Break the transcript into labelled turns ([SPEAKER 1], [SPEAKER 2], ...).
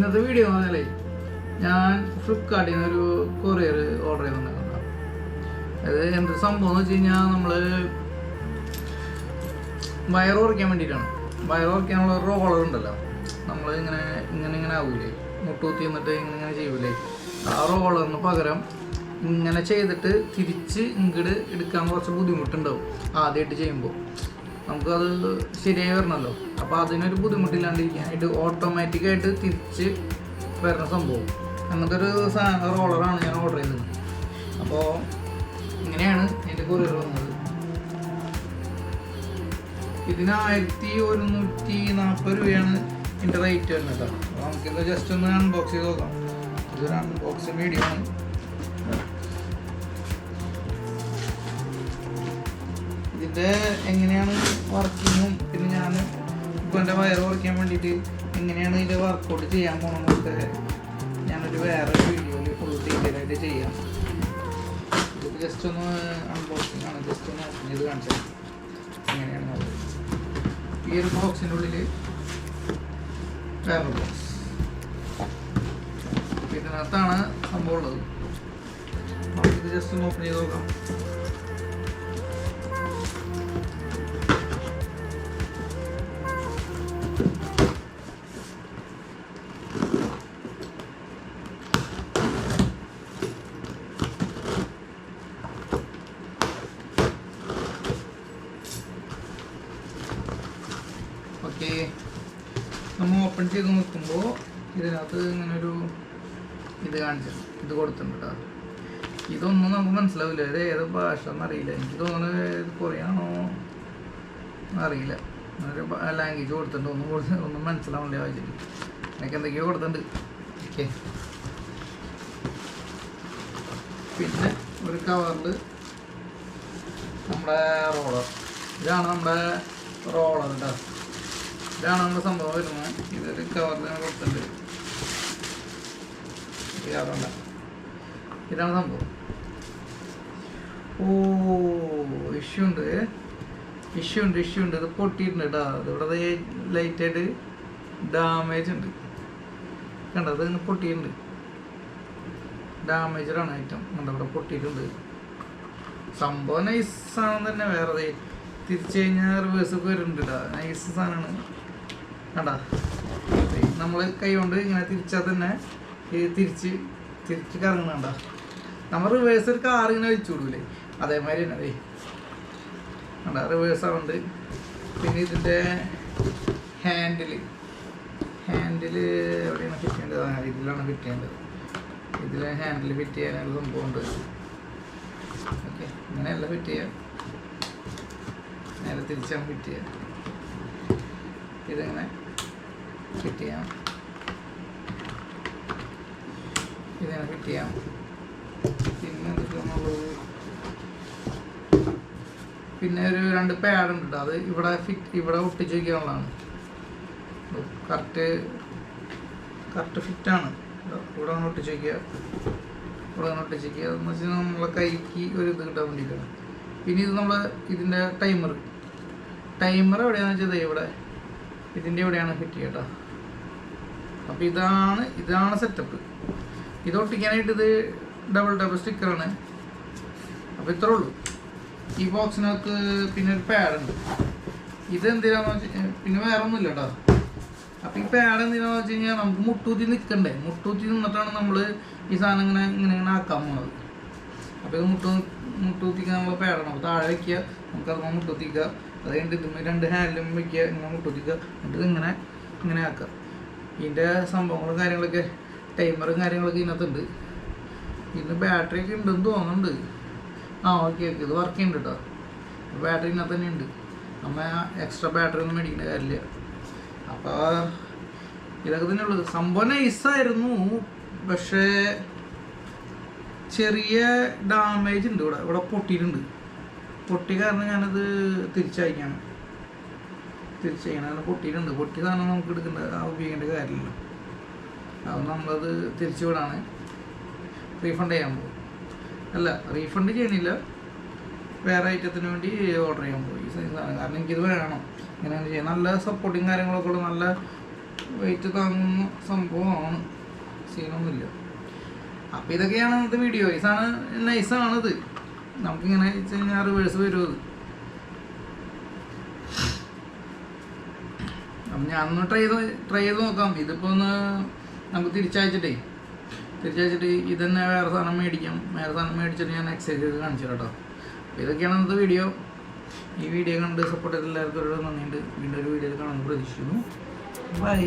[SPEAKER 1] ഇന്നത്തെ വീഡിയോ പറഞ്ഞാലേ ഞാൻ ഫ്ലിപ്കാർട്ടിൽ നിന്നൊരു കൊറിയർ ഓർഡർ ചെയ്തിട്ടുണ്ടായിരുന്നു. അത് എന്ത് സംഭവം എന്ന് വെച്ച് കഴിഞ്ഞാൽ നമ്മൾ വയർ ഉറയ്ക്കാൻ വേണ്ടിയിട്ടാണ്. വയർ ഉറയ്ക്കാനുള്ള റോളർ ഉണ്ടല്ലോ, നമ്മൾ ഇങ്ങനെ ആവൂലേ, മുട്ടൂത്തി എന്നിട്ട് ഇങ്ങനെ ചെയ്യൂലേ, ആ റോളറിന് പകരം ഇങ്ങനെ ചെയ്തിട്ട് തിരിച്ച് ഇങ്ങോട്ട് എടുക്കാൻ കുറച്ച് ബുദ്ധിമുട്ടുണ്ടാവും ആദ്യമായിട്ട് ചെയ്യുമ്പോൾ. നമുക്കത് ശരിയായി വരണമല്ലോ. അപ്പോൾ അതിനൊരു ബുദ്ധിമുട്ടില്ലാണ്ടിരിക്കാനായിട്ട് ഓട്ടോമാറ്റിക്കായിട്ട് തിരിച്ച് വരുന്ന സംഭവം അങ്ങനത്തെ ഒരു റോളറാണ് ഞാൻ ഓർഡർ ചെയ്തത്. അപ്പോൾ ഇങ്ങനെയാണ് എൻ്റെ കൊറിയർ വന്നത്. ഇതിന് 1140 രൂപയാണ് എൻ്റെ റേറ്റ് വരുന്നത് കേട്ടോ. അപ്പോൾ നമുക്കിത് ജസ്റ്റ് ഒന്ന് അൺബോക്സ് ചെയ്ത് നോക്കാം. ഇതൊരു അൺബോക്സിങ് വീഡിയോ ആണ്. ഇതിൻ്റെ എങ്ങനെയാണ് വർക്കിങ്ങും പിന്നെ ഞാൻ ഇപ്പോൾ എൻ്റെ വയർ കുറയ്ക്കാൻ വേണ്ടിയിട്ട് എങ്ങനെയാണ് ഇതിൻ്റെ വർക്കൗട്ട് ചെയ്യാൻ പോകണമെന്നൊക്കെ ഞാനൊരു വേറെ വീഡിയോയിൽ ഫുൾ ഡീറ്റെയിൽ ആയിട്ട് ചെയ്യാം. ഇത് ജസ്റ്റ് ഒന്ന് അൺബോക്സിങ് ആണ്, ജസ്റ്റ് ഒന്ന് ഓപ്പൺ ചെയ്ത് കാണിച്ചാൽ എങ്ങനെയാണ് നോക്കുന്നത്. ഈ ഒരു ബോക്സിൻ്റെ ഉള്ളിൽ വേറെ ബോക്സ്, ഇതിനകത്താണ് സംഭവം ഉള്ളത്. നമുക്കിത് ജസ്റ്റ് ഒന്ന് ഓപ്പൺ ചെയ്ത് നോക്കാം. ഓക്കെ, നമ്മൾ ഓപ്പൺ ചെയ്ത് നോക്കുമ്പോൾ ഇതിനകത്ത് ഇങ്ങനൊരു ഇത് ഇത് കൊടുത്തിട്ടുണ്ട് കേട്ടോ. ഇതൊന്നും നമുക്ക് മനസ്സിലാവില്ല, ഇത് ഏത് ഭാഷ എന്നറിയില്ല. എനിക്ക് തോന്നുന്നത് ഇത് കൊറിയാണോ അറിയില്ല. ഒരു ലാംഗ്വേജ് കൊടുത്തിട്ടുണ്ട്, ഒന്നും മനസ്സിലാവില്ല ആവശ്യം. എനിക്ക് എന്തൊക്കെയോ കൊടുത്തിട്ടുണ്ട്. ഓക്കെ, പിന്നെ ഒരു കവറിൽ നമ്മുടെ റോളർ, ഇതാണ് നമ്മുടെ റോളർ കേട്ടോ. ഇതാണ് നമ്മുടെ സംഭവം വരുന്നത്. ഇതൊരു കവറിൽ കൊടുത്തിട്ടുണ്ട്. ഇതാണ് സംഭവം. ഓ, ഇഷ്യൂ ഉണ്ട്. ഇത് പൊട്ടിയിട്ടുണ്ട് കേട്ടോ. ഇതിവിടെ ലൈറ്റായിട്ട് ഡാമേജ് ഉണ്ട് കണ്ടോ. അത് പൊട്ടിയിട്ടുണ്ട്, ഡാമേജാണ് ഐറ്റം കണ്ടോ, ഇവിടെ പൊട്ടിയിട്ടുണ്ട്. സംഭവം നൈസാണെന്ന് തന്നെ. വേറെ തിരിച്ചു കഴിഞ്ഞാൽ റിവേഴ്സൊക്കെ വരുന്നുണ്ട് കേട്ടോ. നൈസ് സാധനമാണ് കണ്ടാ. നമ്മൾ കൈ കൊണ്ട് ഇങ്ങനെ തിരിച്ചാൽ തന്നെ തിരിച്ച് കറങ്ങുന്നുണ്ട. നമ്മൾ റിവേഴ്സ് ഒരു കാർ ഇങ്ങനെ വെച്ചു കൊടുക്കൂലേ, അതേമാതിരി തന്നെ കണ്ടാ റിവേഴ്സ് ആവുന്നുണ്ട്. പിന്നെ ഇതിൻ്റെ ഹാൻഡിൽ എവിടെയാണ് ഫിറ്റ് ചെയ്യേണ്ടത്? ഇതിലാണ് ഫിറ്റ് ചെയ്യേണ്ടത്. ഇതിൽ ഹാൻഡിൽ ഫിറ്റ് ചെയ്യാനുള്ള സംഭവമുണ്ട്. ഓക്കെ, ഇങ്ങനെയല്ല ഫിറ്റ് ചെയ്യാം, നേരെ തിരിച്ചാണ് ഫിറ്റ് ചെയ്യാം. ഇതെങ്ങനെ ഫിറ്റ് ചെയ്യാം, ഇതെങ്ങനെ ഫിറ്റ് ചെയ്യാം. പിന്നെ എന്തൊക്കെയാണുള്ളത്? പിന്നെ ഒരു 2 പാഡ് ഉണ്ട് കേട്ടോ. അത് ഇവിടെ ഒട്ടിച്ച് വയ്ക്കാനുള്ളതാണ്. കറക്റ്റ് ഫിറ്റാണ്. ഇവിടെ ഒന്ന് ഒട്ടിച്ച് വയ്ക്കുക, എന്ന് വെച്ചാൽ നമ്മളെ കൈക്ക് ഒരു ഇത് കിട്ടാൻ വേണ്ടിയിട്ടാണ്. പിന്നെ ഇത് ഇതിൻ്റെ ടൈമർ എവിടെയാണെന്ന് വെച്ചാൽ ഇവിടെ ഇതിൻ്റെ എവിടെയാണ് ഫിറ്റ് ചെയ്യട്ടോ. അപ്പോൾ ഇതാണ് സെറ്റപ്പ്. ഇത് ഒട്ടിക്കാനായിട്ട് ഇത് ഡബിൾ സ്റ്റിക്കറാണ്. അപ്പോൾ ഇത്രേ ഉള്ളൂ. ഈ ബോക്സിനകത്ത് പിന്നെ ഒരു പാഡുണ്ട്. ഇതെന്തിനാന്ന് വെച്ചാൽ പിന്നെ വേറെ ഒന്നുമില്ല കേട്ടോ. അപ്പോൾ ഈ പാഡ് എന്തിനാന്ന് വെച്ച് കഴിഞ്ഞാൽ നമുക്ക് മുട്ടൂത്തി നിൽക്കണ്ടേ. മുട്ടൂത്തി നിന്നിട്ടാണ് നമ്മൾ ഈ സാധനം ഇങ്ങനെ ആക്കാൻ പോകുന്നത്. അപ്പോൾ ഇത് മുട്ടൂത്തിക്കാൻ നമ്മൾ പാഡാണ്. അപ്പോൾ താഴെ വയ്ക്കുക, നമുക്കത് മുട്ടൂത്തിക്കുക. അത് കഴിഞ്ഞിട്ട് ഇതും 2 ഹാൻഡിലും വയ്ക്കുക, ഇങ്ങനെ മുട്ടൂത്തിക്കുക. എന്നിട്ട് ഇങ്ങനെ ആക്കുക. ഇതിൻ്റെ സംഭവങ്ങളും കാര്യങ്ങളൊക്കെ ടൈമറും കാര്യങ്ങളൊക്കെ ഇതിനകത്തുണ്ട്. ഇതിന് ബാറ്ററി ഒക്കെ ഉണ്ടെന്ന് തോന്നുന്നുണ്ട്. ഓക്കെ, ഇത് വർക്ക് ചെയ്യുന്നുണ്ട് കേട്ടോ. ബാറ്ററി ഇതിനകത്ത് തന്നെ ഉണ്ട്. നമ്മൾ എക്സ്ട്രാ ബാറ്ററി ഒന്നും മേടിക്കേണ്ട കാര്യമില്ല. അപ്പോൾ ഇതൊക്കെ തന്നെ ഉള്ളത്. സംഭവം നൈസായിരുന്നു, പക്ഷേ ചെറിയ ഡാമേജ് ഉണ്ട്. ഇവിടെ പൊട്ടിയിട്ടുണ്ട്. പൊട്ടി കാരണം ഞാനത് തിരിച്ചയക്കണം. അങ്ങനെ പൊട്ടിയിട്ടുണ്ട്. പൊട്ടിയ സാധനം നമുക്ക് ഉപയോഗിക്കേണ്ട കാര്യമില്ല. അത് നമ്മളത് തിരിച്ചു വിടാണ്, റീഫണ്ട് ചെയ്യാൻ പോകും. അല്ല, റീഫണ്ട് ചെയ്യണില്ല, വേറെ ഐറ്റത്തിന് വേണ്ടി ഓർഡർ ചെയ്യാൻ പോയി. കാരണം എനിക്കിത് വേണം. ഇങ്ങനെ ചെയ്യാം. നല്ല സപ്പോർട്ടിങ് കാര്യങ്ങളൊക്കെ ഉള്ള നല്ല വെയിറ്റ് താങ്ങുന്ന സംഭവമാണ്, സീനൊന്നുമില്ല. അപ്പോൾ ഇതൊക്കെയാണ് ഇന്നത്തെ വീഡിയോ. നൈസാണിത്. നമുക്കിങ്ങനെ വെച്ച് കഴിഞ്ഞാൽ റിവേഴ്സ് വരും അത്. അപ്പം ഞാനൊന്ന് ട്രൈ ചെയ്ത് നോക്കാം. ഇതിപ്പോൾ ഒന്ന് നമുക്ക് തിരിച്ചയച്ചിട്ട് ഇത് തന്നെ വേറെ സാധനം മേടിക്കാം. വേറെ സാധനം മേടിച്ചിട്ട് ഞാൻ എക്സസൈസ് ചെയ്ത് കാണിച്ചു കേട്ടോ. അപ്പോൾ ഇതൊക്കെയാണ് ഇന്നത്തെ വീഡിയോ. ഈ വീഡിയോ കണ്ട് സപ്പോർട്ട് ചെയ്ത എല്ലാവർക്കും ഒരു നന്ദിയുണ്ട്. വീണ്ടും ഒരു വീഡിയോയിൽ കാണുമെന്ന് പ്രതീക്ഷിക്കുന്നു. ബൈ.